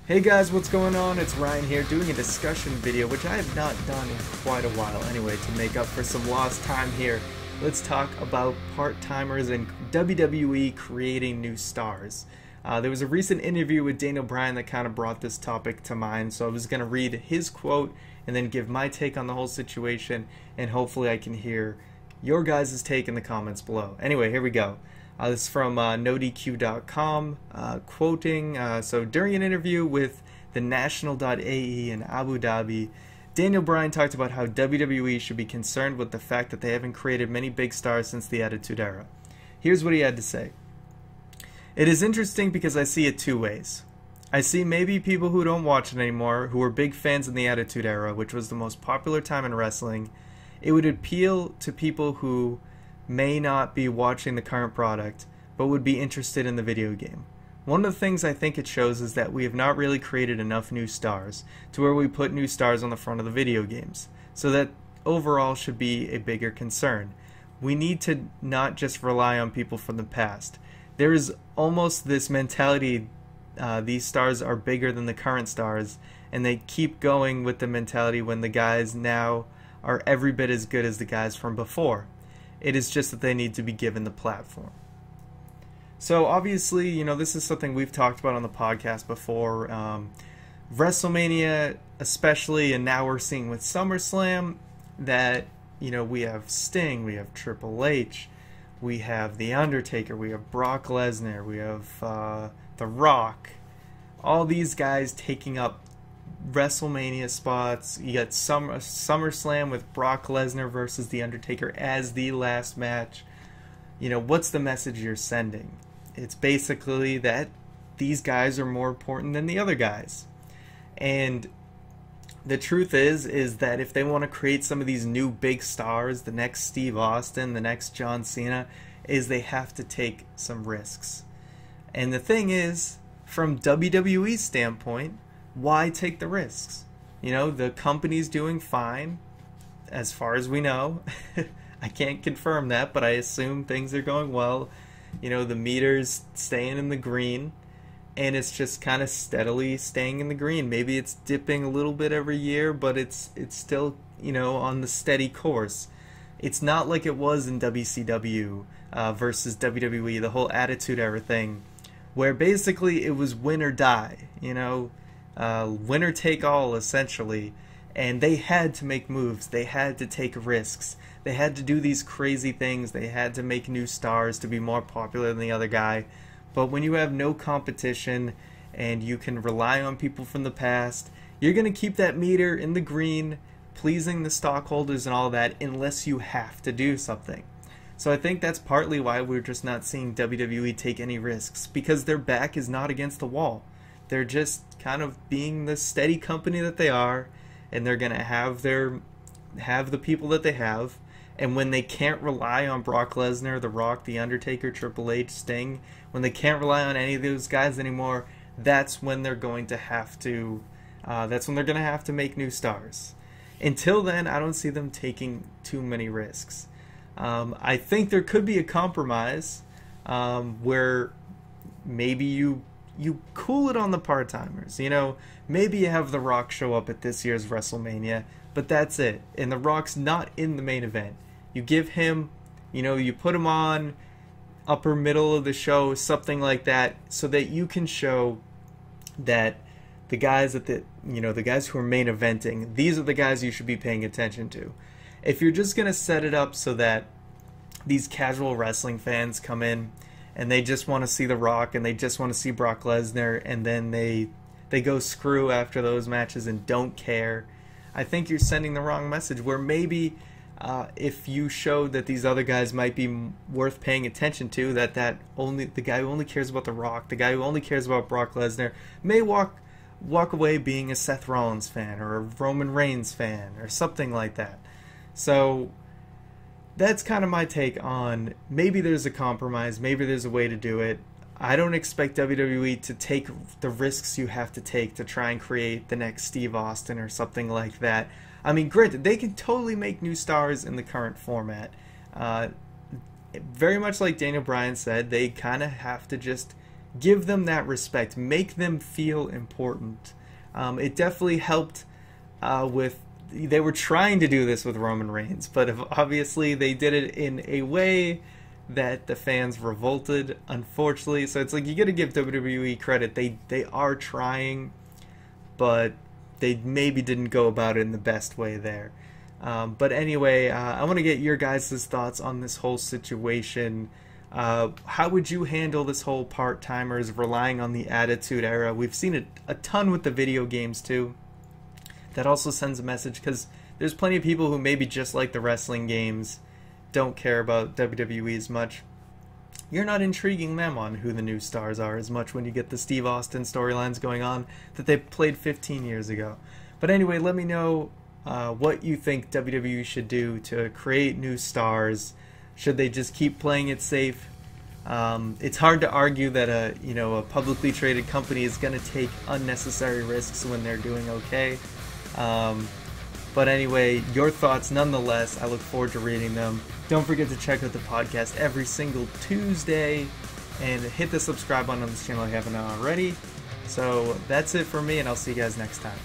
Hey guys, what's going on? It's Ryan here doing a discussion video, which I have not done in quite a while. Anyway, to make up for some lost time here, let's talk about part-timers and WWE creating new stars. There was a recent interview with Bryan that kind of brought this topic to mind, so I was going to read his quote and then give my take on the whole situation, and hopefully I can hear your guys' take in the comments below. Anyway, here we go. This is from NoDQ.com, quoting, so during an interview with the National.ae in Abu Dhabi, Bryan talked about how WWE should be concerned with the fact that they haven't created many big stars since the Attitude Era. Here's what he had to say. It is interesting because I see it two ways. I see maybe people who don't watch it anymore, who were big fans in the Attitude Era, which was the most popular time in wrestling. It would appeal to people who may not be watching the current product, but would be interested in the video game. One of the things I think it shows is that we have not really created enough new stars to where we put new stars on the front of the video games, so that overall should be a bigger concern. We need to not just rely on people from the past. There is almost this mentality, these stars are bigger than the current stars, and they keep going with the mentality when the guys now are every bit as good as the guys from before. It is just that they need to be given the platform. So obviously, you know, this is something we've talked about on the podcast before. WrestleMania especially, and now we're seeing with SummerSlam that, you know, we have Sting, we have Triple H, we have The Undertaker, we have Brock Lesnar, we have The Rock. All these guys taking up WrestleMania spots. You got SummerSlam with Brock Lesnar versus The Undertaker as the last match. You know, what's the message you're sending? It's basically that these guys are more important than the other guys. And the truth is that if they want to create some of these new big stars, the next Steve Austin, the next John Cena, is they have to take some risks. And the thing is, from WWE's standpoint, why take the risks? You know, the company's doing fine, as far as we know. I can't confirm that, but I assume things are going well. You know, the meter's staying in the green, and it's just kind of steadily staying in the green. Maybe it's dipping a little bit every year, but it's still, you know, on the steady course. It's not like it was in WCW versus WWE, the whole Attitude Era thing, where basically it was win or die, you know. Winner take all, essentially, and they had to make moves, they had to take risks, they had to do these crazy things, they had to make new stars to be more popular than the other guy. But when you have no competition and you can rely on people from the past, you're going to keep that meter in the green, pleasing the stockholders and all that, unless you have to do something. So I think that's partly why we're just not seeing WWE take any risks, because their back is not against the wall. They're just kind of being the steady company that they are, and they're gonna have the people that they have. And when they can't rely on Brock Lesnar, The Rock, The Undertaker, Triple H, Sting, when they can't rely on any of those guys anymore, that's when they're going to have to. That's when they're gonna have to make new stars. Until then, I don't see them taking too many risks. I think there could be a compromise where maybe you cool it on the part-timers. You know, maybe you have The Rock show up at this year's WrestleMania, but that's it. And The Rock's not in the main event. You give him, you know, you put him on upper middle of the show, something like that, so that you can show that the guys the guys who are main eventing, these are the guys you should be paying attention to. If you're just going to set it up so that these casual wrestling fans come in and they just want to see The Rock and they just want to see Brock Lesnar, and then they go screw after those matches and don't care, I think you're sending the wrong message. Where maybe if you showed that these other guys might be worth paying attention to, that the guy who only cares about The Rock, the guy who only cares about Brock Lesnar, may walk away being a Seth Rollins fan or a Roman Reigns fan or something like that. So that's kind of my take on, maybe there's a compromise, maybe there's a way to do it. I don't expect WWE to take the risks you have to take to try and create the next Steve Austin or something like that. I mean, granted, they can totally make new stars in the current format. Very much like Bryan said, they kind of have to just give them that respect, make them feel important. It definitely helped with, they were trying to do this with Roman Reigns, but obviously they did it in a way that the fans revolted, unfortunately. So it's like, you gotta give WWE credit. They are trying, but they maybe didn't go about it in the best way there. But anyway, I want to get your guys' thoughts on this whole situation. How would you handle this whole part-timers relying on the Attitude Era? We've seen it a ton with the video games too. That also sends a message, because there's plenty of people who maybe just like the wrestling games, don't care about WWE as much. You're not intriguing them on who the new stars are as much when you get the Steve Austin storylines going on that they played 15 years ago. But anyway, let me know what you think WWE should do to create new stars. Should they just keep playing it safe? It's hard to argue that a publicly traded company is going to take unnecessary risks when they're doing okay. But anyway, your thoughts nonetheless. I look forward to reading them. Don't forget to check out the podcast every single Tuesday, and hit the subscribe button on this channel if you haven't already. So that's it for me, and I'll see you guys next time.